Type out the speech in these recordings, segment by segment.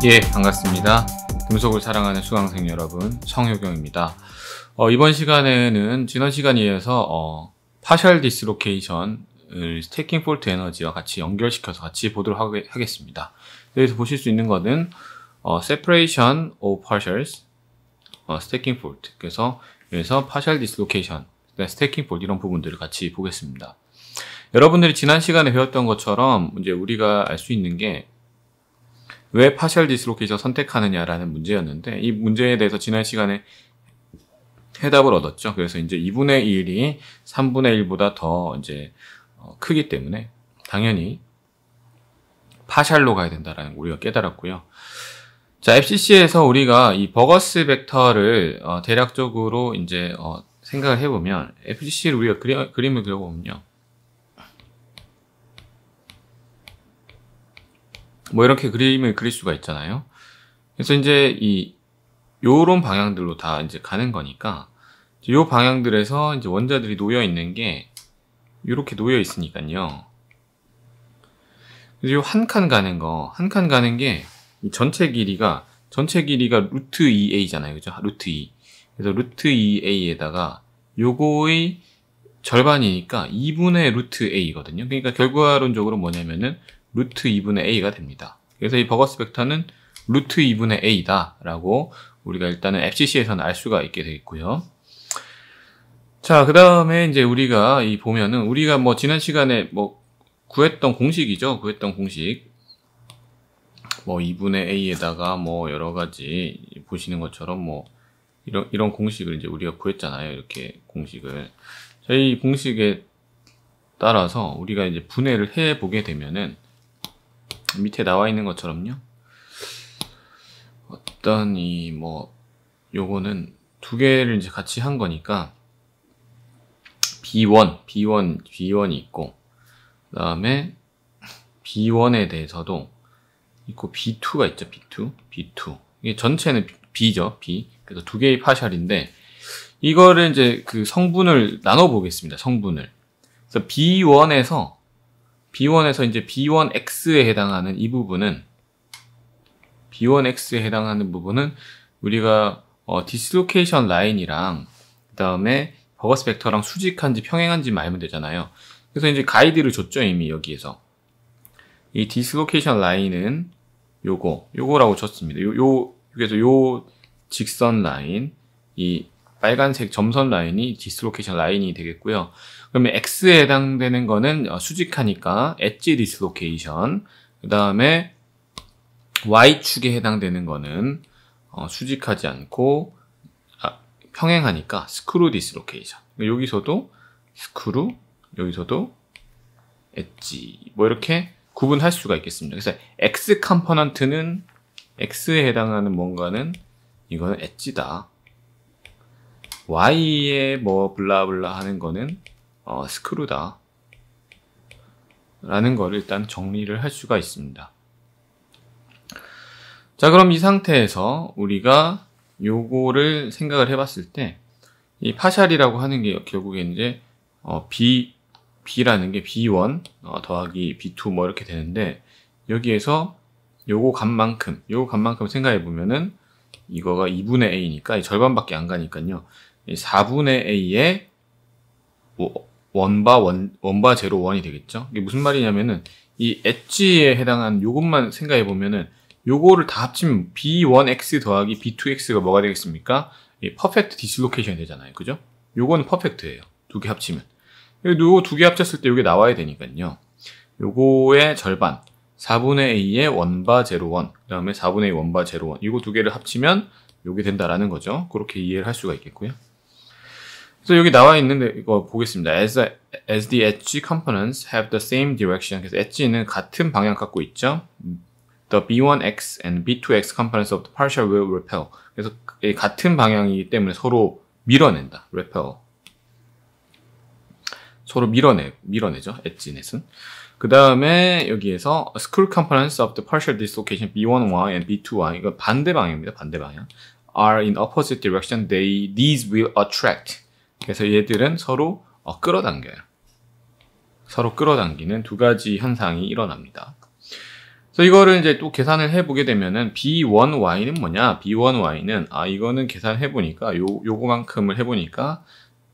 예, 반갑습니다. 금속을 사랑하는 수강생 여러분, 성효경입니다. 이번 시간에는 지난 시간에 이어서 파셜 디스로케이션을 스태킹 폴트 에너지와 같이 연결시켜서 같이 보도록 하겠습니다. 여기서 보실 수 있는 것은 separation of partials, 스태킹 폴트. 그래서 여기서 파셜 디스로케이션, 스태킹 폴트 이런 부분들을 같이 보겠습니다. 여러분들이 지난 시간에 배웠던 것처럼 이제 우리가 알 수 있는 게 왜 파셜 디스로케이션 선택하느냐라는 문제였는데, 이 문제에 대해서 지난 시간에 해답을 얻었죠. 그래서 이제 2분의 1이 3분의 1보다 더 이제 크기 때문에 당연히 파셜로 가야 된다라는 걸 우리가 깨달았고요. 자, FCC에서 우리가 이 버거스 벡터를 대략적으로 이제 생각을 해보면, FCC를 우리가 그림을 그려보면요, 뭐 이렇게 그림을 그릴 수가 있잖아요. 그래서 이제 요런 방향들로 다 이제 가는 거니까, 요 방향들에서 이제 원자들이 놓여 있는 게 요렇게 놓여 있으니까요. 그래서 요 한 칸 가는 게 이 전체 길이가 루트 2a잖아요. 그죠? 루트 2. 그래서 루트 2a에다가 요거의 절반이니까 2분의 루트 a거든요. 그러니까 결과론적으로 뭐냐면은 루트 2분의 a가 됩니다. 그래서 이 버거스 벡터는 루트 2분의 a다 라고 우리가 일단은 FCC에서는 알 수가 있게 되겠고요. 자, 그 다음에 이제 우리가 보면은 우리가 뭐 지난 시간에 뭐 구했던 공식이죠. 구했던 공식. 뭐 2분의 a에다가 뭐 여러 가지 보시는 것처럼 뭐 이런 공식을 이제 우리가 구했잖아요. 이렇게 공식을. 자, 이 공식에 따라서 우리가 이제 분해를 해 보게 되면은 밑에 나와 있는 것처럼요. 어떤 요거는 두 개를 이제 같이 한 거니까 B1이 있고, 그 다음에 B1에 대해서도 있고, B2가 있죠. B2. 이게 전체는 B죠. B. 그래서 두 개의 파셜인데, 이거를 이제 그 성분을 나눠 보겠습니다. 성분을. 그래서 B1에서 이제 B1X에 해당하는 이 부분은, B1X에 해당하는 부분은 우리가 디스로케이션 라인이랑 그 다음에 버거스 벡터랑 수직한지 평행한지 알면 되잖아요. 그래서 이제 가이드를 줬죠, 이미 여기에서. 이 디스로케이션 라인은 요거라고 줬습니다. 그래서 요 직선 라인, 이 빨간색 점선 라인이 디스로케이션 라인이 되겠고요. 그러면 X에 해당되는 거는 수직하니까 엣지 디스로케이션, 그 다음에 Y축에 해당되는 거는 수직하지 않고 평행하니까 스크루 디스로케이션. 여기서도 스크루, 여기서도 엣지, 뭐 이렇게 구분할 수가 있겠습니다. 그래서 X 컴포넌트는, X에 해당하는 뭔가는 이거는 엣지다. Y에 뭐 블라블라 하는 거는 스크루다 라는 거를 일단 정리를 할 수가 있습니다. 자, 그럼 이 상태에서 우리가 요거를 생각을 해봤을 때, 이 파샬이라고 하는 게 결국에 이제 B라는 게 B1 더하기 B2 뭐 이렇게 되는데, 여기에서 요거 값만큼 생각해 보면은 이거가 2분의 a니까 절반밖에 안 가니까요. 4분의 a의 원바 제로 1이 되겠죠. 이게 무슨 말이냐면은 이 엣지에 해당한 요것만 생각해 보면은 요거를 다 합치면 B1x 더하기 B2x가 뭐가 되겠습니까? 퍼펙트 디스로케이션이 되잖아요. 그죠? 요거는 퍼펙트예요. 두 개 합치면. 요거 두 개 합쳤을 때 요게 나와야 되니까요. 요거의 절반, 4분의 a의 원바 제로 1, 그 다음에 4분의 a 원바 제로 1, 이거 두 개를 합치면 요게 된다라는 거죠. 그렇게 이해를 할 수가 있겠고요. 그래서 여기 나와 있는데 이거 보겠습니다. As the edge components have the same direction. 그래서 edge는 같은 방향 갖고 있죠. The B1x and B2x components of the partial will repel. 그래서 같은 방향이기 때문에 서로 밀어낸다. repel. 서로 밀어내죠. edge넷은. 그 다음에 여기에서 screw components of the partial dislocation B1y and B2y, 이거 반대 방향입니다. 반대 방향. are in opposite direction. These will attract. 그래서 얘들은 서로 끌어당겨요. 서로 끌어당기는 두 가지 현상이 일어납니다. 그래서 그래서 이거를 이제 또 계산을 해보게 되면은 B1Y는 뭐냐? B1Y는 이거는 계산해보니까 요거만큼을 해보니까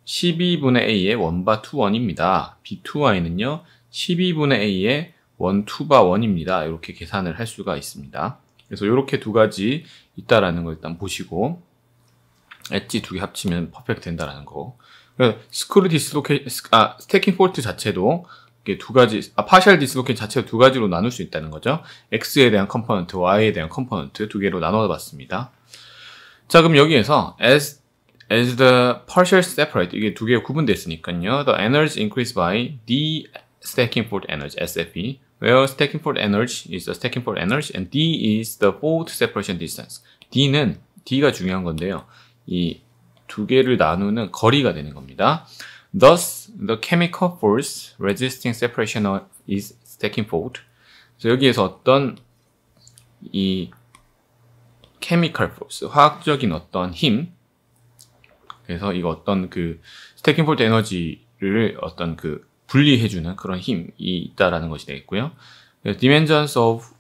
12분의 A의 1바 2원입니다. B2Y는요 12분의 A의 1, 2바 1입니다. 이렇게 계산을 할 수가 있습니다. 그래서 이렇게 두 가지 있다라는 걸 일단 보시고 엣지 두 개 합치면 퍼펙트 된다라는 거. 스크류 디스로케이션, 스태킹 폴트 자체도 이게 두 가지, 파셜 디스로케이션 자체도 두 가지로 나눌 수 있다는 거죠. X에 대한 컴포넌트, Y에 대한 컴포넌트 두 개로 나눠 봤습니다. 자, 그럼 여기에서 as the partial separate 이게 두 개가 구분됐으니까요. The energy increased by the stacking fault energy, SFE, where stacking fault energy is the stacking fault energy and D is the fault separation distance. D가 중요한 건데요. 이 두 개를 나누는 거리가 되는 겁니다. Thus, the chemical force resisting separation is stacking fault. 그래서 여기에서 어떤 이 chemical force, 화학적인 어떤 힘, 그래서 이거 어떤 그 스태킹 폴트 에너지를 어떤 그 분리해주는 그런 힘이 있다라는 것이 되겠고요. Dimensions of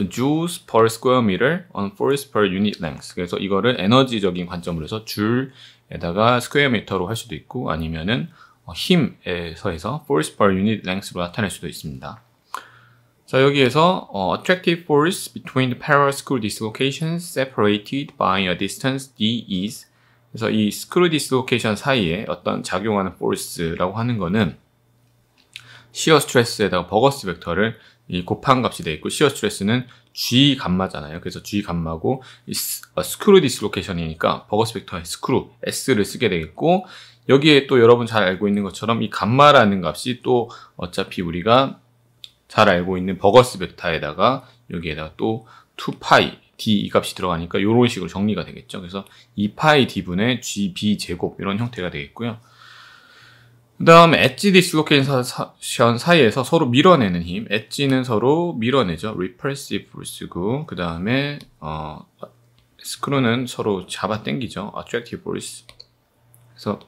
joules per square meter on force per unit length. 그래서 이거를 에너지적인 관점으로 해서 줄에다가 스퀘어 미터로 할 수도 있고 아니면은 힘에서 해서 force per unit length로 나타낼 수도 있습니다. 자, 여기에서 attractive force between the parallel screw dislocations separated by a distance d is. 그래서 이 스크류 디스로케이션 사이에 어떤 작용하는 force라고 하는 거는 시어 스트레스에다가 버거스 벡터를 이 곱한 값이 되어 있고, 시어 스트레스는 G 감마잖아요. 그래서 G 감마고 스크류 디스로케이션이니까 버거스 벡터의 스크류 S를 쓰게 되겠고, 여기에 또 여러분 잘 알고 있는 것처럼 이 감마라는 값이 또 어차피 우리가 잘 알고 있는 버거스 벡터에다가 여기에다가 또 2파이 D 이 값이 들어가니까 이런 식으로 정리가 되겠죠. 그래서 2파이 D분의 GB 제곱 이런 형태가 되겠고요. 그 다음에 엣지 디스로케이션 사이에서 서로 밀어내는 힘. 엣지는 서로 밀어내죠. repulsive force고, 그 다음에 스크루는 서로 잡아 당기죠. attractive force. 그래서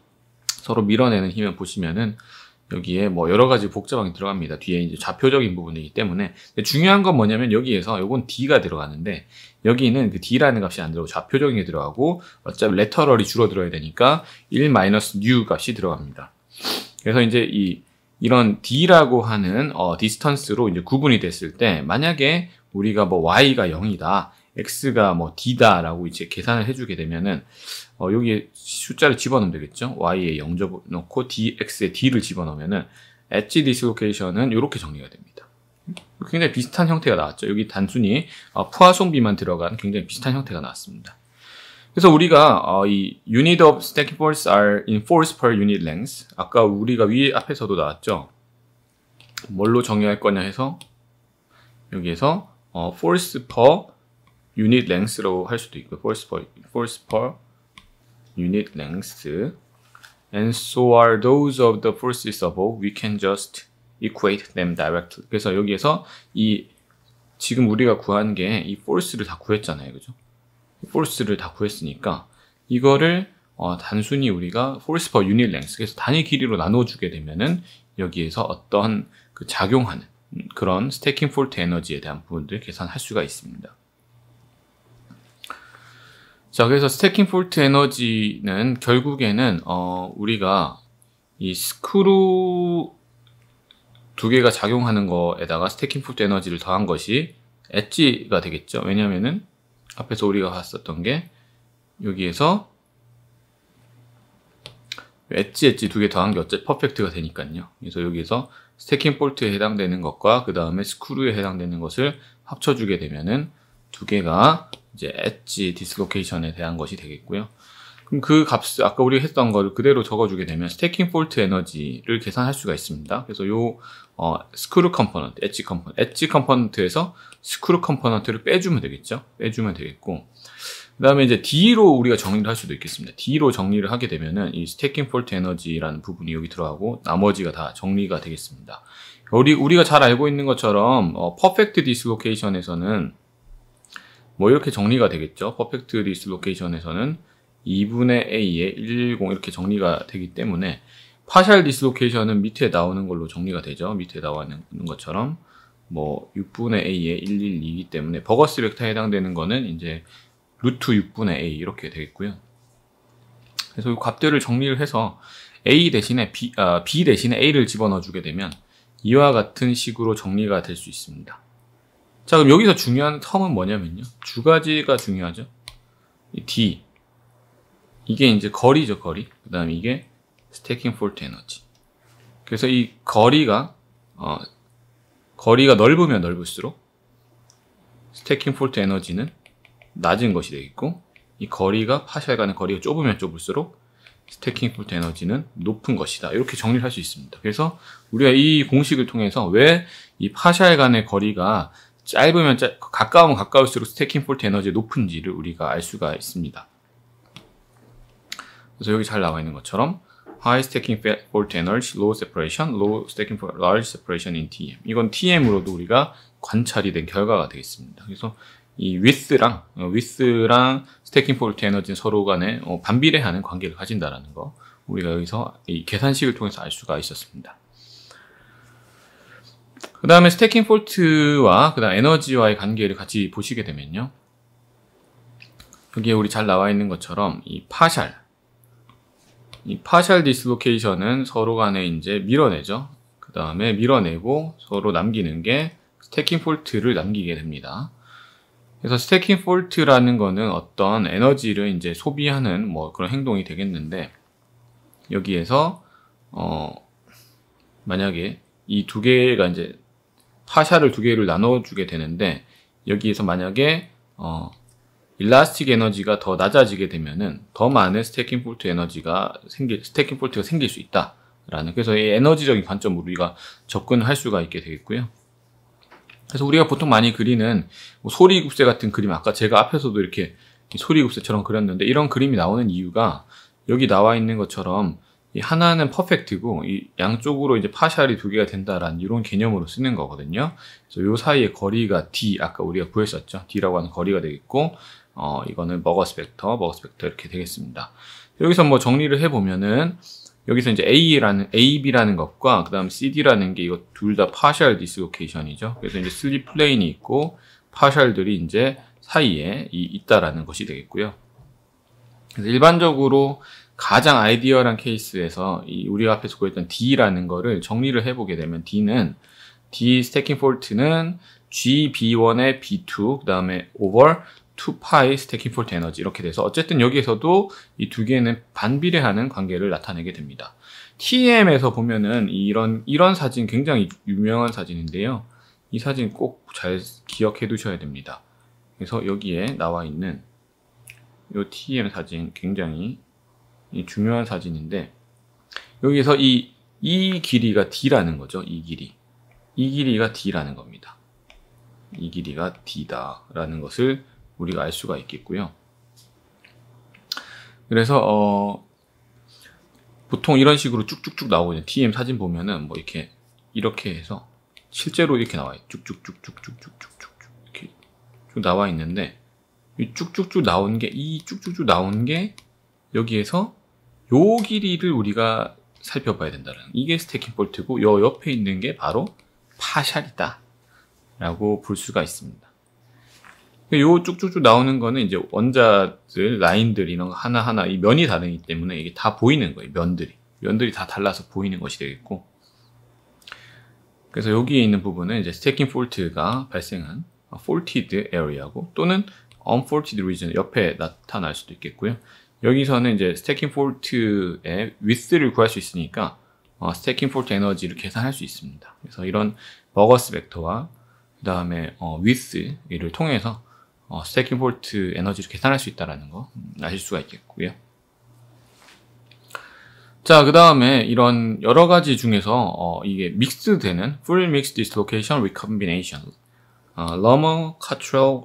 서로 밀어내는 힘을 보시면은 여기에 뭐 여러 가지 복잡한 게 들어갑니다. 뒤에 이제 좌표적인 부분이기 때문에. 중요한 건 뭐냐면 여기에서 요건 D가 들어가는데 여기는 그 D라는 값이 안 들어가고 좌표적인 게 들어가고 어차피 레터럴이 줄어들어야 되니까 1-U 값이 들어갑니다. 그래서 이제 이런 D라고 하는 디스턴스로 이제 구분이 됐을 때 만약에 우리가 뭐 Y가 0이다, X가 뭐 D다라고 이제 계산을 해주게 되면은 여기에 숫자를 집어넣으면 되겠죠. Y에 0 접어놓고 X에 D를 집어넣으면은 엣지 디스로케이션은 이렇게 정리가 됩니다. 굉장히 비슷한 형태가 나왔죠. 여기 단순히 푸아송비만 들어간 굉장히 비슷한 형태가 나왔습니다. 그래서 우리가 이 unit of stacking force are in force per unit length. 아까 우리가 앞에서도 나왔죠. 뭘로 정의할 거냐 해서 여기에서 force per unit length로 할 수도 있고 force per unit length. And so are those of the forces above. We can just equate them directly. 그래서 여기에서 지금 우리가 구한 게 이 force를 다 구했잖아요, 그죠? force를 다 구했으니까 이거를 단순히 우리가 force per unit length, 그래서 단위 길이로 나눠주게 되면은 여기에서 어떤 그 작용하는 그런 스태킹 폴트 에너지에 대한 부분들 계산할 수가 있습니다. 자, 그래서 스태킹 폴트 에너지는 결국에는 우리가 이 스크루 두 개가 작용하는 거에다가 스태킹 폴트 에너지를 더한 것이 엣지가 되겠죠. 왜냐면은 앞에서 우리가 봤었던 게 여기에서 엣지 두 개 더한 게 어차피 퍼펙트가 되니까요. 그래서 여기에서 스태킹 폴트에 해당되는 것과 그 다음에 스크루에 해당되는 것을 합쳐주게 되면은 두 개가 이제 엣지 디스로케이션에 대한 것이 되겠고요. 그럼 그 값을 아까 우리가 했던 거를 그대로 적어주게 되면 스태킹 폴트 에너지를 계산할 수가 있습니다. 그래서 요 스크루 컴포넌트, 엣지 컴포넌트에서 스크루 컴포넌트를 빼주면 되겠죠. 빼주면 되겠고, 그 다음에 이제 D로 우리가 정리를 할 수도 있겠습니다. D로 정리를 하게 되면은 이 스태킹 폴트 에너지라는 부분이 여기 들어가고 나머지가 다 정리가 되겠습니다. 우리가 잘 알고 있는 것처럼 퍼펙트 디스로케이션에서는 뭐 이렇게 정리가 되겠죠. 퍼펙트 디스로케이션에서는 2분의 A에 110 이렇게 정리가 되기 때문에 파셜 디스로케이션은 밑에 나오는 걸로 정리가 되죠. 밑에 나오는 것처럼 뭐 6분의 a에 112이기 때문에 버거스 벡터에 해당되는 거는 이제 루트 6분의 a 이렇게 되겠고요. 그래서 이 값들을 정리를 해서 a 대신에 b 대신에 a를 집어넣어 주게 되면 이와 같은 식으로 정리가 될 수 있습니다. 자, 그럼 여기서 중요한 텀은 뭐냐면요. 두 가지가 중요하죠. 이 d. 이게 이제 거리죠, 거리. 그 다음에 이게 스태킹 폴트 에너지. 그래서 이 거리가 넓으면 넓을수록 스태킹 폴트 에너지는 낮은 것이 되겠고, 이 거리가 파샬 간의 거리가 좁으면 좁을수록 스태킹 폴트 에너지는 높은 것이다. 이렇게 정리를 할 수 있습니다. 그래서 우리가 이 공식을 통해서 왜 이 파샬 간의 거리가 짧으면 가까우면 가까울수록 스태킹 폴트 에너지가 높은지를 우리가 알 수가 있습니다. 그래서 여기 잘 나와 있는 것처럼 High stacking fault energy, low separation, low stacking fault, large separation in TM. 이건 TM으로도 우리가 관찰이 된 결과가 되겠습니다. 그래서 이 width랑 stacking fault 에너지는 서로 간에 반비례하는 관계를 가진다라는 거 우리가 여기서 이 계산식을 통해서 알 수가 있었습니다. 그 다음에 stacking fault와 그 다음 에너지와의 관계를 같이 보시게 되면요. 여기에 우리 잘 나와 있는 것처럼 이 파샬 디스로케이션은 서로 간에 이제 밀어내죠. 그 다음에 밀어내고 서로 남기는 게 스태킹 폴트를 남기게 됩니다. 그래서 스태킹 폴트라는 거는 어떤 에너지를 이제 소비하는 뭐 그런 행동이 되겠는데, 여기에서 만약에 이 두 개가 이제 파샬을 두 개를 나눠주게 되는데, 여기에서 만약에 일라스틱 에너지가 더 낮아지게 되면은 더 많은 스태킹 폴트 에너지가 스태킹 폴트가 생길 수 있다라는, 그래서 이 에너지적인 관점으로 우리가 접근할 수가 있게 되겠고요. 그래서 우리가 보통 많이 그리는 뭐 소리굽새 같은 그림, 아까 제가 앞에서도 이렇게 소리굽새처럼 그렸는데, 이런 그림이 나오는 이유가 여기 나와 있는 것처럼 이 하나는 퍼펙트고 이 양쪽으로 이제 파샬이 두 개가 된다라는 이런 개념으로 쓰는 거거든요. 그래서 요 사이의 거리가 d, 아까 우리가 구했었죠. d라고 하는 거리가 되겠고, 이거는 버거스 벡터 이렇게 되겠습니다. 여기서 뭐 정리를 해보면은, 여기서 이제 AB라는 것과 그 다음 CD라는 게 이거 둘 다 파샬 디스로케이션이죠. 그래서 이제 슬립 플레인이 있고 파샬들이 이제 사이에 있다라는 것이 되겠고요. 그래서 일반적으로 가장 아이디어한 케이스에서 우리가 앞에서 구했던 D라는 거를 정리를 해보게 되면 D 스태킹 폴트는 GB1의 B2 그 다음에 over 2파이 스태킹 폴트 에너지 이렇게 돼서, 어쨌든 여기에서도 이 두 개는 반비례하는 관계를 나타내게 됩니다. TM에서 보면은 이런 사진 굉장히 유명한 사진인데요. 이 사진 꼭 잘 기억해 두셔야 됩니다. 그래서 여기에 나와 있는 이 TM 사진 굉장히 중요한 사진인데, 여기서 이 길이가 D라는 거죠. 이 길이가 D라는 겁니다. 이 길이가 D다라는 것을 우리가 알 수가 있겠고요. 그래서 보통 이런 식으로 쭉쭉쭉 나오거든요. TM 사진 보면은 뭐 이렇게 해서 실제로 이렇게 나와요. 쭉쭉쭉쭉쭉쭉쭉쭉 이렇게 쭉 나와 있는데, 이 쭉쭉쭉 나온 게 여기에서 요 길이를 우리가 살펴봐야 된다는, 이게 스태킹 폴트고 요 옆에 있는 게 바로 파샬이다 라고 볼 수가 있습니다. 요 쭉쭉쭉 나오는 거는 이제 원자들, 라인들 이런 거 하나하나 이 면이 다르기 때문에 이게 다 보이는 거예요. 면들이 다 달라서 보이는 것이 되겠고, 그래서 여기에 있는 부분은 이제 스태킹 폴트가 발생한 faulted area고, 또는 unfaulted region 옆에 나타날 수도 있겠고요. 여기서는 이제 스태킹 폴트의 width를 구할 수 있으니까 스태킹 폴트 에너지를 계산할 수 있습니다. 그래서 이런 버거스 벡터와 그 다음에 width를 통해서 스태킹 폴트 에너지를 계산할 수 있다는 거 아실 수가 있겠고요. 자, 그 다음에 이런 여러 가지 중에서 이게 믹스되는 full mixed dislocation recombination, Lamont Cottrell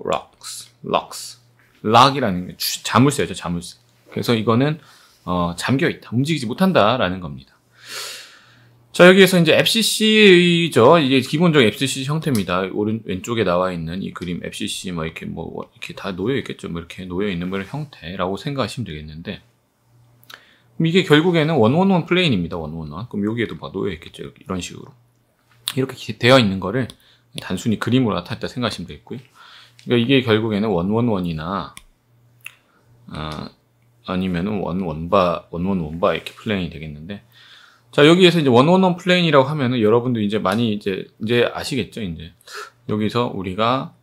락이라는 게 자물쇠죠, 자물쇠. 그래서 이거는 잠겨있다, 움직이지 못한다라는 겁니다. 자, 여기에서 이제 FCC죠. 이게 기본적인 FCC 형태입니다. 왼쪽에 나와 있는 이 그림 FCC 이렇게 다 놓여 있겠죠. 이렇게 놓여 있는 그런 형태라고 생각하시면 되겠는데, 그럼 이게 결국에는 111 플레인입니다. 111. 그럼 여기에도 막 놓여 있겠죠. 이런 식으로. 이렇게 되어 있는 거를 단순히 그림으로 나타냈다 생각하시면 되겠고요. 그러니까 이게 결국에는 원원원이나 아니면은 원원원바 이렇게 플레인이 되겠는데, 자, 여기에서 이제 원원원 플레인이라고 하면은 여러분도 이제 많이 이제 아시겠죠? 이제 여기서 우리가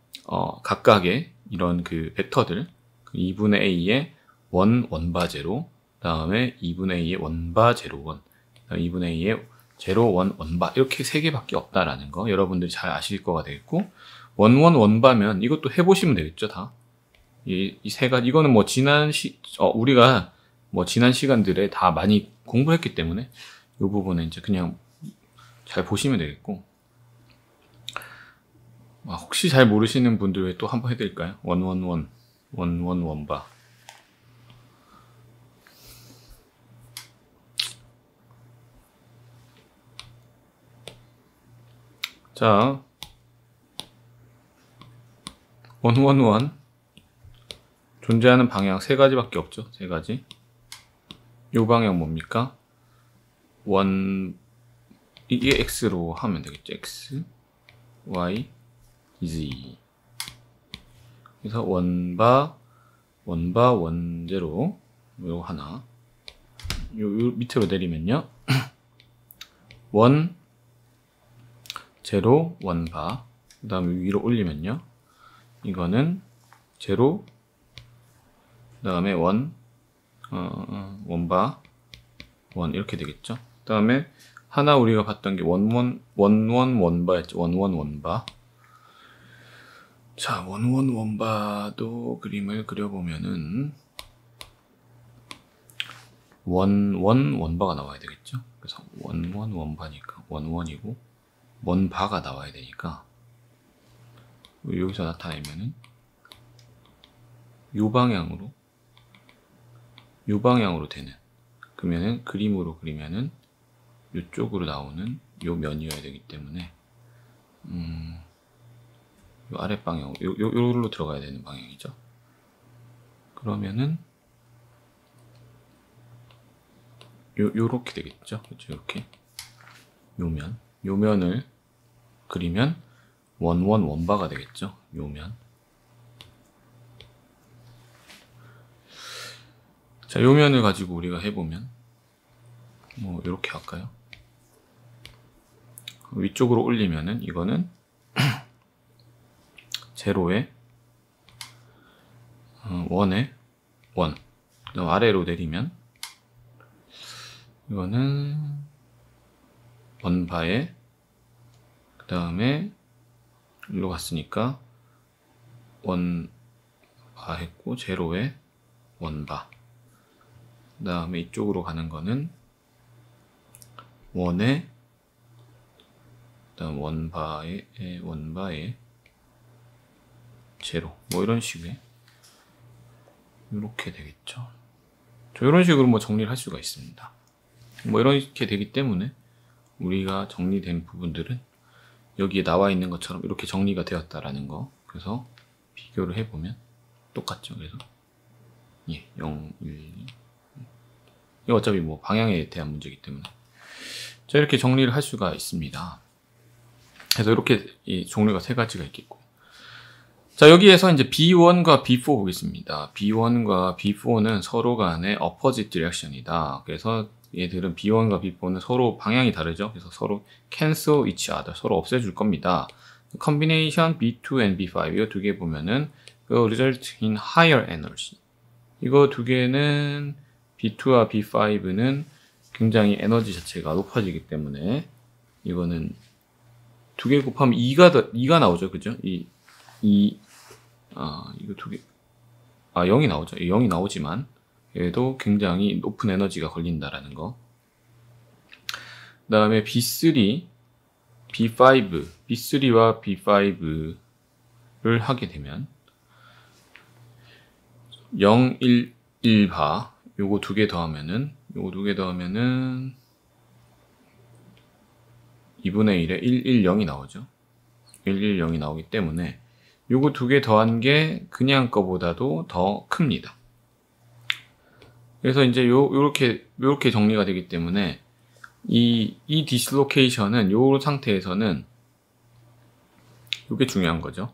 각각의 이런 그 벡터들, 2분의 a의 원바 제로, 다음에 2분의 a의 원바 제로 원, 2분의 a의 제로 원바, 이렇게 세 개밖에 없다라는 거 여러분들이 잘 아실 거가 되겠고, 원바면 이것도 해보시면 되겠죠, 다. 이 세 가지, 이거는 뭐 우리가 뭐 지난 시간들에 다 많이 공부했기 때문에 이 부분은 이제 그냥 잘 보시면 되겠고, 혹시 잘 모르시는 분들 또 한번 해드릴까요? 원바. 자, 원원원 존재하는 방향 세 가지밖에 없죠. 세 가지. 요 방향 뭡니까? 이게 x로 하면 되겠죠. x, y, z. 그래서 원제로 요 하나. 요 밑으로 내리면요. 제로, 원바. 그 다음에 위로 올리면요. 이거는 제로, 그 다음에 원바, 이렇게 되겠죠. 그 다음에 하나 우리가 봤던 게 원바였죠. 원바. 자, 원바도 그림을 그려보면은 원바가 나와야 되겠죠. 그래서 원바니까 원이고 원바가 나와야 되니까 여기서 나타내면은 요 방향으로 되는, 그러면은 그림으로 그리면은 요쪽으로 나오는 요 면이어야 되기 때문에 요 아랫 방향, 요로 들어가야 되는 방향이죠. 그러면은 요렇게 되겠죠. 그렇죠? 이렇게 요면을 그리면 원바가 되겠죠. 요면. 자, 요면을 가지고 우리가 해보면 뭐 이렇게 할까요? 위쪽으로 올리면은 이거는 제로에 원에 원. 그다음 아래로 내리면 이거는 원바에, 그 다음에 일로 갔으니까 원바 했고 제로에 원바. 그 다음에 이쪽으로 가는 거는 원에, 그 다음 원바에 제로. 뭐 이런 식의 이렇게 되겠죠. 이런 식으로 뭐 정리를 할 수가 있습니다. 뭐 이렇게 되기 때문에 우리가 정리된 부분들은 여기에 나와 있는 것처럼 이렇게 정리가 되었다라는 거. 그래서 비교를 해보면 똑같죠. 그래서 0, 1, 2. 이거 어차피 뭐 방향에 대한 문제이기 때문에 자, 이렇게 정리를 할 수가 있습니다. 그래서 이렇게 이 종류가 세 가지가 있겠고, 자, 여기에서 이제 B1과 B4 보겠습니다. B1과 B4는 서로 간의 opposite direction이다. 그래서 얘들은 B1과 B4는 서로 방향이 다르죠. 그래서 서로 cancel each other, 서로 없애줄 겁니다. combination B2 and B5, 이거 두 개 보면은 result in higher energy. 이거 두 개는 B2와 B5는 굉장히 에너지 자체가 높아지기 때문에 이거는 두 개 곱하면 2가 나오죠. 그죠? 이거 두 개, 0이 나오죠. 0이 나오지만 얘도 굉장히 높은 에너지가 걸린다라는 거. 그 다음에 B3, B5, B3와 B5를 하게 되면 0, 1, 1바, 요거 두 개 더하면은 2분의 1에 1, 1, 0이 나오죠. 1, 1, 0이 나오기 때문에 요거 두 개 더한 게 그냥 거보다도 더 큽니다. 그래서 이제 요렇게 정리가 되기 때문에 이 디슬로케이션은 요 상태에서는 이게 중요한 거죠.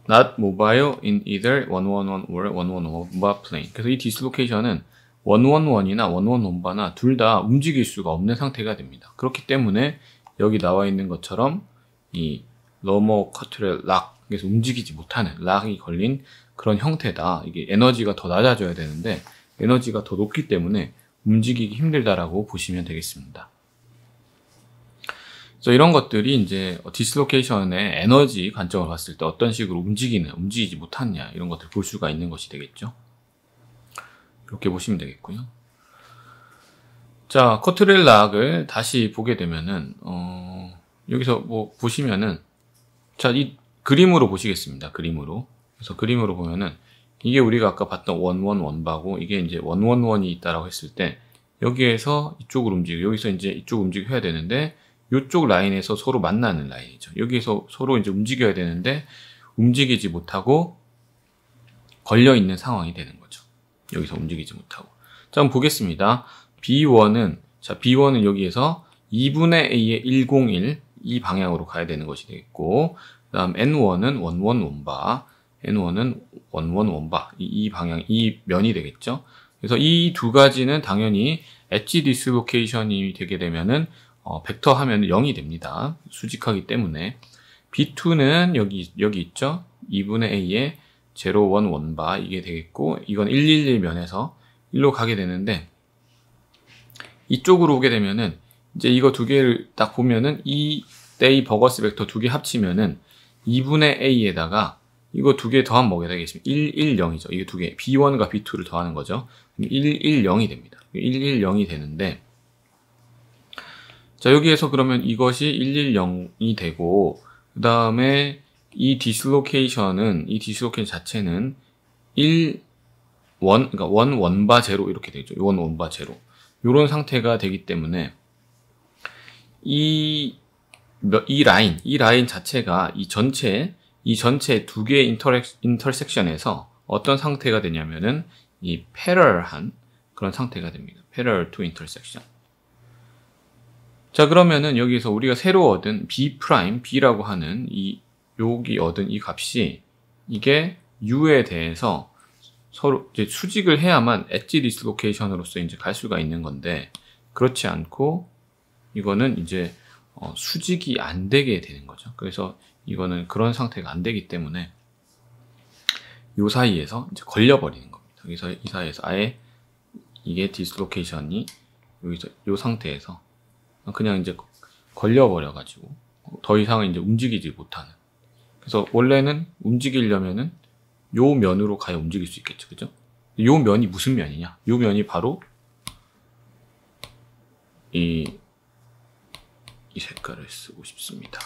Not mobile in either 111 or 111 plane. 그래서 이 dislocation은 111이나 111나 둘 다 움직일 수가 없는 상태가 됩니다. 그렇기 때문에 여기 나와 있는 것처럼 이 러머 커트렐 락에서 움직이지 못하는 락이 걸린 그런 형태다. 이게 에너지가 더 낮아져야 되는데 에너지가 더 높기 때문에 움직이기 힘들다라고 보시면 되겠습니다. 그래서 이런 것들이 이제 디슬로케이션의 에너지 관점으로 봤을 때 어떤 식으로 움직이지 못하느냐 이런 것들 볼 수가 있는 것이 되겠죠. 이렇게 보시면 되겠고요. 자, 커트렐 락을 다시 보게 되면은 여기서 뭐 보시면은 자, 이 그림으로 보시겠습니다. 그림으로. 그래서 그림으로 보면은 이게 우리가 아까 봤던 111바고 이게 이제 111이 있다라고 했을 때 여기에서 이쪽으로 움직이고 여기서 이제 이쪽으로 움직여야 되는데 이쪽 라인에서 서로 만나는 라인이죠. 여기에서 서로 이제 움직여야 되는데 움직이지 못하고 걸려 있는 상황이 되는 거죠. 여기서 움직이지 못하고. 자, 한번 보겠습니다. B1은 여기에서 2분의 A의 101 이 방향으로 가야 되는 것이 되겠고, 그 다음 N1은 111바, N1은 111바, 이 방향, 이 면이 되겠죠. 그래서 이 두 가지는 당연히 엣지 디스로케이션이 되게 되면은 벡터 하면 0이 됩니다. 수직하기 때문에. B2는 여기 있죠. 2분의 A의 011바 이게 되겠고, 이건 111 면에서 1로 가게 되는데, 이쪽으로 오게 되면은 이제 이거 두 개를 딱 보면은 이 데이 버거스 벡터 두 개 합치면은 2분의 A에다가 이거 두 개 더하면 뭐가 되겠습니까? 110이죠. 이게 두 개. B1과 B2를 더하는 거죠. 110이 됩니다. 110이 되는데, 자, 여기에서 그러면 이것이 110이 되고, 그 다음에 이 디슬로케이션 자체는 그러니까 1바 제로 이렇게 되죠. 1바 제로. 요런 상태가 되기 때문에, 이 라인 자체가 이 전체 두 개의 인터섹션에서 어떤 상태가 되냐면은 이 패럴한 그런 상태가 됩니다. 패럴 투 인터섹션. 자, 그러면은 여기서 우리가 새로 얻은 B'라고 하는 여기 얻은 이 값이 이게 U에 대해서 서로 이제 수직을 해야만 엣지 디슬로케이션으로서 이제 갈 수가 있는 건데, 그렇지 않고 이거는 이제 수직이 안 되게 되는 거죠. 그래서 이거는 그런 상태가 안 되기 때문에 요 사이에서 이제 걸려버리는 겁니다. 그래서 이 사이에서 아예 이게 디슬로케이션이 여기서 요 상태에서 그냥 이제 걸려버려가지고 더 이상은 이제 움직이지 못하는. 그래서 원래는 움직이려면은 요 면으로 가야 움직일 수 있겠죠. 그죠? 요 면이 무슨 면이냐? 요 면이 바로 이 색깔을 쓰고 싶습니다.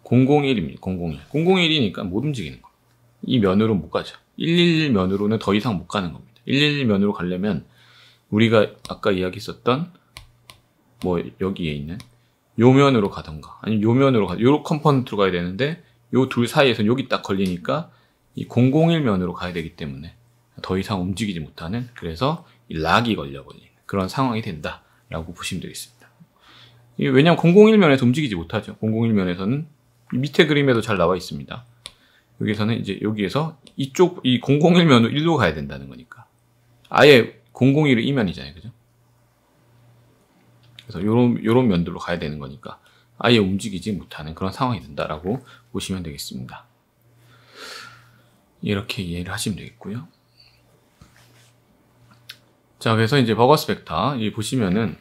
001입니다. 001. 001이니까 못 움직이는 거. 이 면으로 못 가죠. 111 면으로는 더 이상 못 가는 겁니다. 111 면으로 가려면 우리가 아까 이야기했었던 뭐 여기에 있는 요 면으로 가던가 아니면 요 면으로 요 컴포넌트로 가야 되는데 요 둘 사이에서 여기 딱 걸리니까 이 001 면으로 가야 되기 때문에 더 이상 움직이지 못하는, 그래서 이 락이 걸려버리는 그런 상황이 된다라고 보시면 되겠습니다. 왜냐하면 001 면에서 움직이지 못하죠. 001 면에서는 밑에 그림에도 잘 나와 있습니다. 여기서는 이제 여기에서 이 001 면으로 1로 가야 된다는 거니까. 아예 001이 이 면이잖아요. 그죠? 그래서 요런 면들로 가야 되는 거니까 아예 움직이지 못하는 그런 상황이 된다라고 보시면 되겠습니다. 이렇게 이해를 하시면 되겠고요. 자, 그래서 이제 버거스 벡터 이 보시면은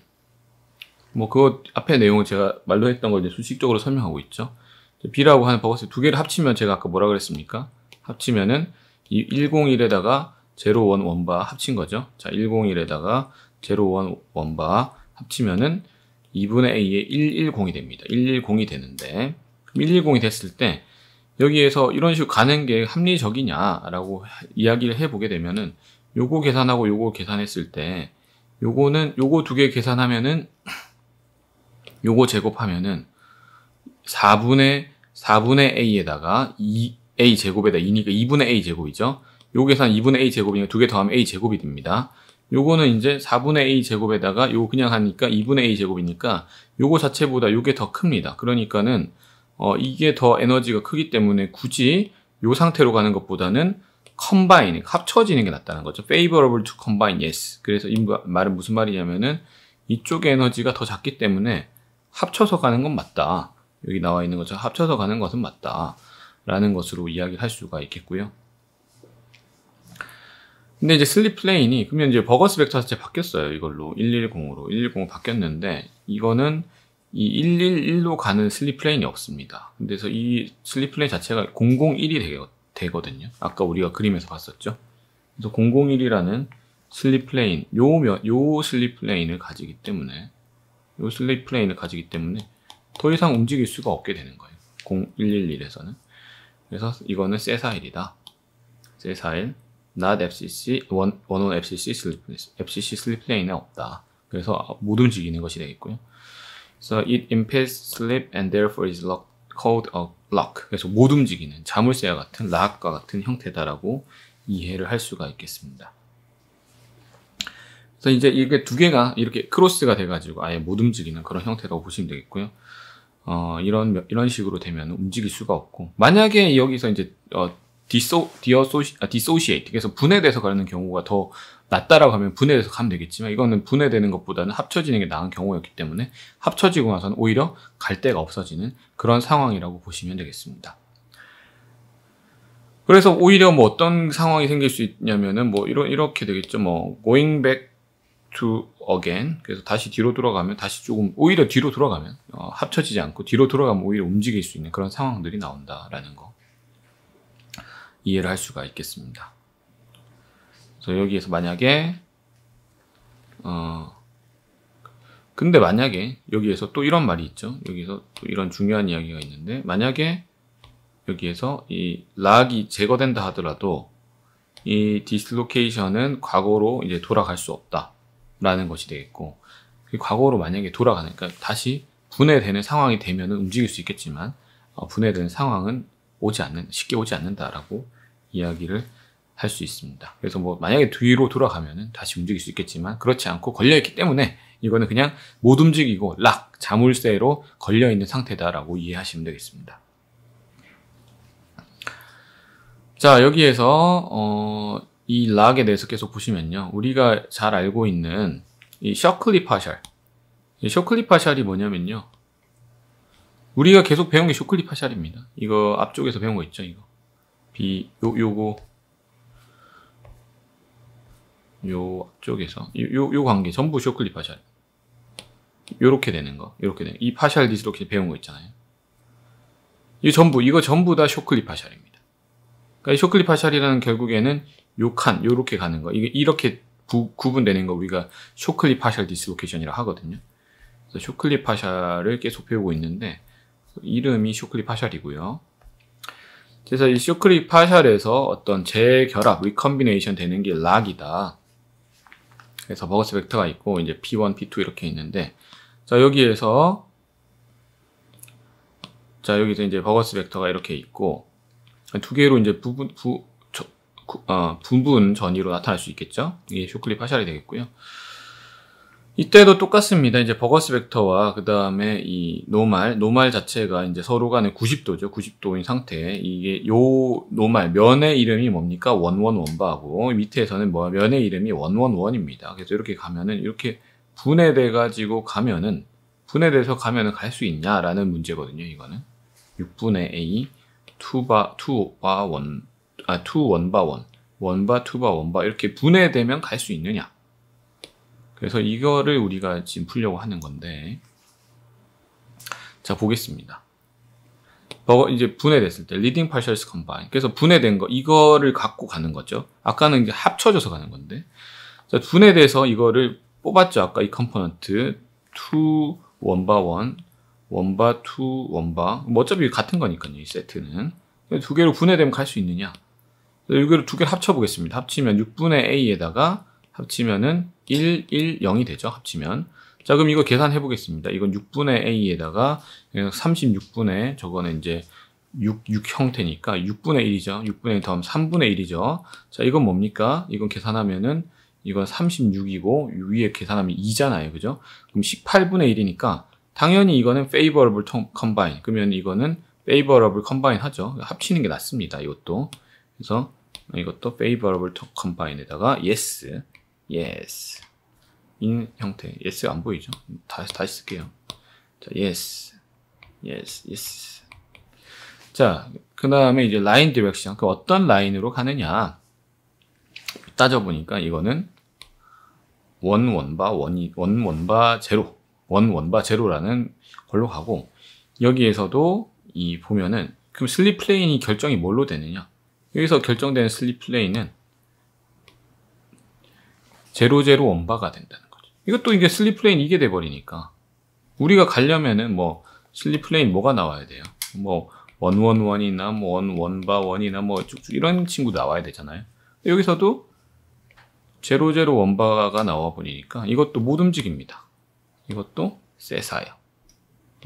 뭐 그거 앞에 내용을 제가 말로 했던 걸 이제 수식적으로 설명하고 있죠. B라고 하는 버거스 두 개를 합치면 제가 아까 뭐라 그랬습니까? 합치면은 이 101에다가 011바 합친 거죠. 자, 101에다가 011바 합치면은 2분의 A의 110이 됩니다. 110이 되는데, 110이 됐을 때 여기에서 이런 식으로 가는 게 합리적이냐라고 이야기를 해보게 되면은 요거 계산하고 요거 계산했을 때 요거 두 개 계산하면은 요거 제곱하면은 4분의 A에다가 A 제곱에다 2니까 2분의 A 제곱이죠. 요 계산 2분의 A 제곱이니까 두 개 더하면 A 제곱이 됩니다. 요거는 이제 4분의 A 제곱에다가 요거 그냥 하니까 2분의 A 제곱이니까 요거 자체보다 요게 더 큽니다. 그러니까는 이게 더 에너지가 크기 때문에 굳이 이 상태로 가는 것보다는 combine, 합쳐지는 게 낫다는 거죠. favorable to combine, yes. 그래서 이 말은 무슨 말이냐면은 이쪽의 에너지가 더 작기 때문에 합쳐서 가는 건 맞다. 여기 나와 있는 것처럼 합쳐서 가는 것은 맞다. 라는 것으로 이야기를 할 수가 있겠고요. 근데 이제 슬립 플레인이, 그러면 이제 버거스 벡터 자체 바뀌었어요. 이걸로 110으로. 110 바뀌었는데, 이거는 이 111로 가는 슬립 플레인이 없습니다. 그래서 이 슬립 플레인 자체가 001이 되거든요. 아까 우리가 그림에서 봤었죠. 그래서 001이라는 슬립 플레인, 요 슬립 플레인을 가지기 때문에, 더 이상 움직일 수가 없게 되는 거예요. 0111에서는. 그래서 이거는 세사일이다. 세사일, not FCC, 원온 FCC 슬립 플레인에 없다. 그래서 못 움직이는 것이 되겠고요. So it impedes sleep and therefore is called a lock. 그래서 못 움직이는 자물쇠와 같은 락과 같은 형태다라고 이해를 할 수가 있겠습니다. 그래서 이제 이게 두 개가 이렇게 크로스가 돼가지고 아예 못 움직이는 그런 형태라고 보시면 되겠고요. 이런 식으로 되면 움직일 수가 없고, 만약에 여기서 이제 dissociate, 그래서 분해돼서 가는 경우가 더 낫다라고 하면 분해돼서 가면 되겠지만, 이거는 분해되는 것보다는 합쳐지는 게 나은 경우였기 때문에 합쳐지고 나서는 오히려 갈 데가 없어지는 그런 상황이라고 보시면 되겠습니다. 그래서 오히려 뭐 어떤 상황이 생길 수 있냐면은 뭐 이렇게 되겠죠. 뭐 going back to again, 그래서 다시 뒤로 돌아가면, 다시 조금 오히려 뒤로 돌아가면 합쳐지지 않고 뒤로 돌아가면 오히려 움직일 수 있는 그런 상황들이 나온다라는 거 이해를 할 수가 있겠습니다. 그래서 여기에서 만약에 근데 만약에 여기에서 또 이런 말이 있죠. 여기서 또 이런 중요한 이야기가 있는데, 만약에 여기에서 이 락이 제거된다 하더라도 이 디슬로케이션은 과거로 이제 돌아갈 수 없다라는 것이 되겠고, 과거로 만약에 돌아가니까 다시 분해되는 상황이 되면 움직일 수 있겠지만 분해되는 상황은 쉽게 오지 않는다라고 이야기를 할 수 있습니다. 그래서 뭐 만약에 뒤로 돌아가면은 다시 움직일 수 있겠지만 그렇지 않고 걸려있기 때문에 이거는 그냥 못 움직이고 락, 자물쇠로 걸려있는 상태다라고 이해하시면 되겠습니다. 자, 여기에서 이 락에 대해서 계속 보시면요, 우리가 잘 알고 있는 이 셔클리 파샬, 이 셔클리 파샬이 뭐냐면요, 우리가 계속 배운 게 셔클리 파샬입니다. 이거 앞쪽에서 배운 거 있죠, 이거. 요 앞쪽에서 요 관계 전부 셔클리 파샬. 요렇게 되는 거, 이 파샬 디스로케이션 배운 거 있잖아요. 이거 전부 다 셔클리 파샬입니다. 그러니까 이 셔클리 파샬이라는 결국에는 요렇게 가는 거, 이게 이렇게 구분되는 거 우리가 셔클리 파샬 디스로케이션이라 하거든요. 그래서 셔클리 파샬을 계속 배우고 있는데 이름이 셔클리 파샬이고요. 그래서 이 셔클리 파샬에서 어떤 재결합, 리컴비네이션 되는 게 락이다. 그래서 버거스 벡터가 있고 이제 P1, P2 이렇게 있는데, 자, 여기서 이제 버거스 벡터가 이렇게 있고 두 개로 이제 부분 전이로 나타날 수 있겠죠. 이게 셔클리 파샬이 되겠고요. 이때도 똑같습니다. 이제 버거스 벡터와 그 다음에 이 노말 자체가 이제 서로 간에 90도죠. 90도인 상태. 이게 요 노말, 면의 이름이 뭡니까? 원바하고, 밑에서는 면의 이름이 원입니다. 그래서 이렇게 가면은, 이렇게 분해돼서 가면은 갈 수 있냐라는 문제거든요, 이거는. 6분의 A, 2바 1, 1바 2바 1바, 이렇게 분해되면 갈 수 있느냐. 그래서 이거를 우리가 지금 풀려고 하는 건데, 자, 보겠습니다. 이제 분해됐을 때, leading partials combine. 그래서 분해된 거, 이거를 갖고 가는 거죠. 아까는 이제 합쳐져서 가는 건데, 자, 분해돼서 이거를 뽑았죠. 아까 이 컴포넌트, 2, 1바 1, 1바 2, 1바. 뭐 어차피 같은 거니까요, 이 세트는. 두 개로 분해되면 갈 수 있느냐. 이거를 두 개를 합쳐보겠습니다. 합치면 6분의 A에다가 합치면은 1, 1, 0이 되죠. 합치면. 자, 그럼 이거 계산해 보겠습니다. 이건 6분의 A에다가 36분의, 저거는 이제 6 형태니까 6분의 1이죠. 6분의 1 더하면 3분의 1이죠. 자, 이건 뭡니까? 이건 계산하면은 이건 36이고 위에 계산하면 2잖아요. 그죠? 그럼 18분의 1이니까 당연히 이거는 favorable combine. 그러면 이거는 favorable combine 하죠. 합치는 게 낫습니다. 이것도. 그래서 이것도 favorable combine에다가 yes, yes. 인 형태. yes 안 보이죠? 다시 쓸게요. 자, yes, yes, yes. 자, 그 다음에 이제 line direction. 그 어떤 라인으로 가느냐. 따져보니까 이거는 원원바 제로라는 걸로 가고, 여기에서도 이 보면은 그럼 슬립 플레인이 결정이 뭘로 되느냐? 여기서 결정되는 슬립 플레인은 001바가 된다는 거죠. 이것도 이게 슬립 플레인 이게 돼 버리니까 우리가 가려면은 뭐 슬립 플레인 뭐가 나와야 돼요? 뭐 111이나 뭐 1바1이나 뭐 쭉쭉 이런 친구 나와야 되잖아요. 여기서도 001바가 나와 버리니까 이것도 못 움직입니다. 이것도 세사예요.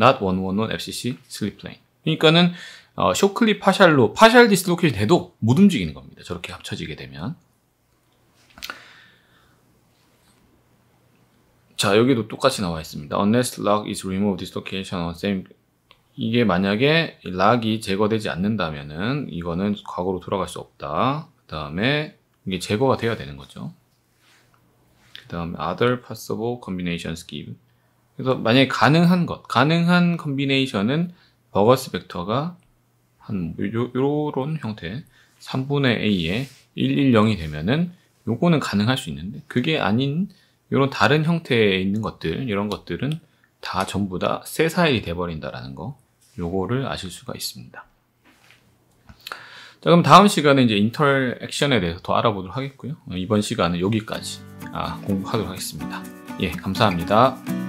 not 111 FCC 슬립 플레인. 그러니까는 쇼클립 파샬로 파샬 디스로케이션 돼도 못 움직이는 겁니다. 저렇게 합쳐지게 되면. 자, 여기도 똑같이 나와 있습니다. Unless lock is removed, dislocation on same. 이게 만약에 락이 제거되지 않는다면은 이거는 과거로 돌아갈 수 없다. 그 다음에 이게 제거가 돼야 되는 거죠. 그 다음에 other possible combinations give. 그래서 만약에 가능한 컨비네이션은 버거스 벡터가 한 요런 형태 3분의 a에 110이 되면은 요거는 가능할 수 있는데, 그게 아닌 요런 다른 형태에 있는 것들, 이런 것들은 다 전부 다 세사일이 돼버린다라는 거, 요거를 아실 수가 있습니다. 자, 그럼 다음 시간에 이제 인터랙션에 대해서 더 알아보도록 하겠고요. 이번 시간은 여기까지 공부하도록 하겠습니다. 예, 감사합니다.